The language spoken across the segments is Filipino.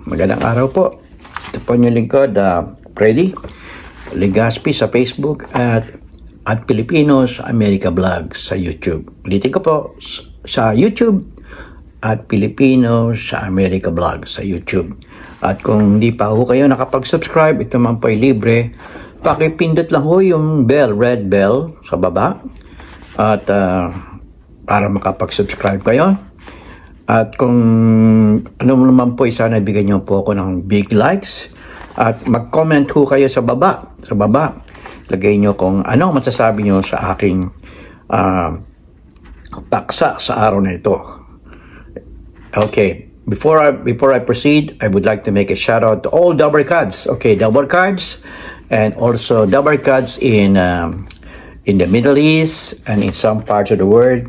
Magandang araw po. Ito po yung lingkod, Freddy Legaspi sa Facebook at Filipinos America Vlog sa YouTube. Ulitin ko po, sa YouTube at Filipinos sa America Vlog sa YouTube. At kung hindi pa ho kayo nakapag-subscribe, ito man po ay libre. Pakipindot lang ho yung bell, red bell sa baba. At para makapag-subscribe kayo. At kung ano naman po, sana bigyan niyo po ako ng big likes. At mag-comment ho kayo sa baba. Sa baba, lagay niyo kung ano masasabi niyo sa aking paksa sa araw na ito. Okay, before I proceed, I would like to make a shout out to all Dabber Cards. Okay, Dabber Cards, and also Dabber Cards in the Middle East and in some parts of the world.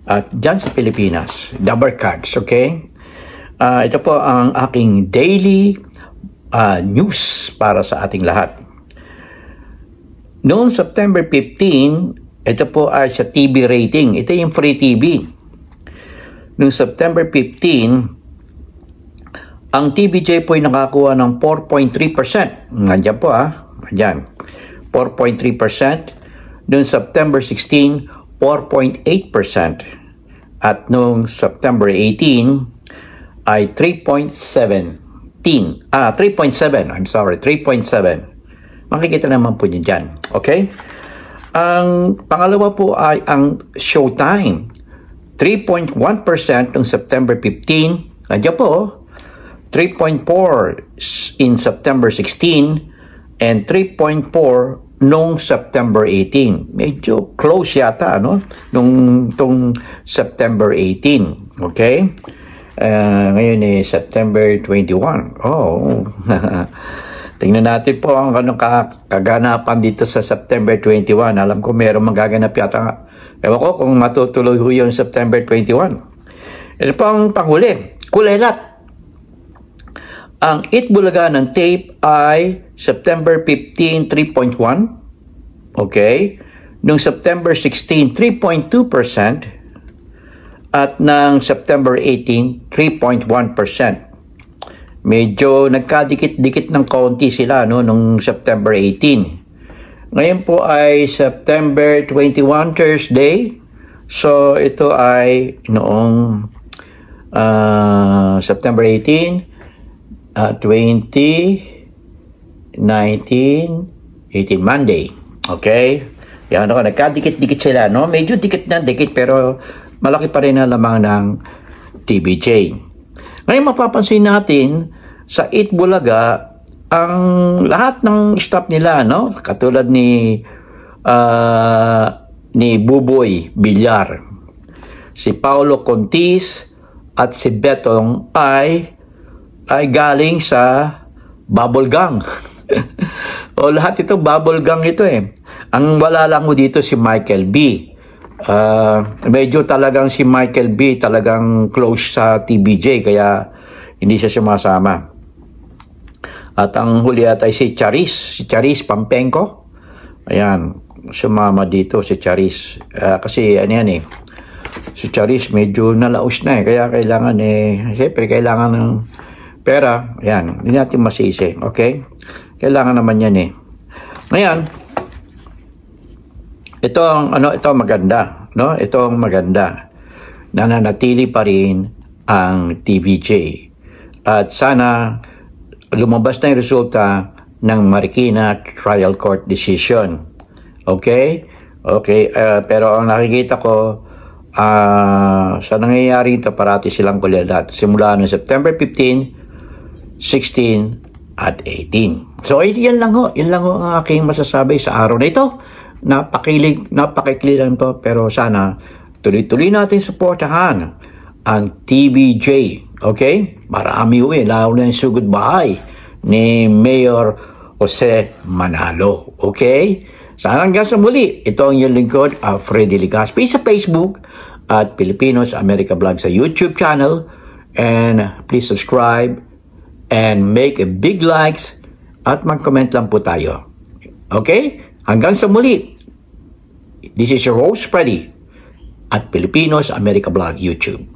At dyan sa Pilipinas, Dabber Cards, okay? Ito po ang aking daily news para sa ating lahat. Noong September 15, ito po ay sa TV rating. Ito yung free TV. Noong September 15, ang TVJ po ay nakakuha ng 4.3%. Nandiyan po Nandiyan. 4.3%. Noong September 16, 4.8%. At noong September 18 ay 3.7. 3.7. I'm sorry, 3.7. Makikita naman po niyo dyan. Okay? Ang pangalawa po ay ang Showtime. 3.1% noong September 15. Nandiyan po. 3.4 in September 16 and 3.4 noong September 18. Medyo close yata, nung September 18. Okay? Ngayon September 21. Oh. Tingnan natin po ang kaganapan dito sa September 21. Alam ko mayroong magaganap yata. Ewan ko kung matutuloy ho yung September 21. Ito po ang panghuli. Kulelat. Ang Itbulaga ng tape ay September 15, 3.1. Okay. Noong September 16, 3.2%. At ng September 18, 3.1%. Medyo nagkadikit-dikit ng konti sila noong September 18. Ngayon po ay September 21, Thursday. So ito ay noong September 18, 20, 19, 18, Monday. Okay? Yan ako, nagkadikit-dikit sila, Medyo dikit na dikit, pero malaki pa rin ang lamang ng TVJ. Ngayon mapapansin natin, sa Itbulaga, ang lahat ng staff nila, katulad ni Buboy Villar, si Paulo Contis, at si Betong ay galing sa Bubble Gang. O lahat ito Bubble Gang ito Ang wala lang mo dito si Michael B. Medyo talagang si Michael B talagang close sa TVJ kaya hindi siya sumasama. At ang huli at ay si Charis Pampenko. Ayan, sumama dito si Charis. Kasi si Charis medyo nalaos na kaya kailangan siyempre kailangan ng pera, yan, hindi natin masisi, okay? Kailangan naman yan Ngayon, ito maganda, Ito ang maganda. Nananatili pa rin ang TVJ. At sana lumabas na yung resulta ng Marikina Trial Court Decision. Okay? Okay, pero ang nakikita ko, sa nangyayari ito, parati silang kulilat. Simula noong September 15, 16 at 18. So, yan lang ho ang aking masasabi sa araw na ito. Napakiklilan po, pero sana tuloy-tuloy natin supportahan ang TVJ. Okay? Marami lalo na yung sugod bahay ni Mayor Jose Manalo. Okay? Sana hanggang sa muli, ito ang iyong lingkod, Freddy Legaspi sa Facebook at Filipinos America Vlog sa YouTube channel. And please subscribe and make a big likes at mag-comment lang po tayo. Okay? Hanggang sa muli. This is your host, Freddy at Filipinos America Vlog YouTube.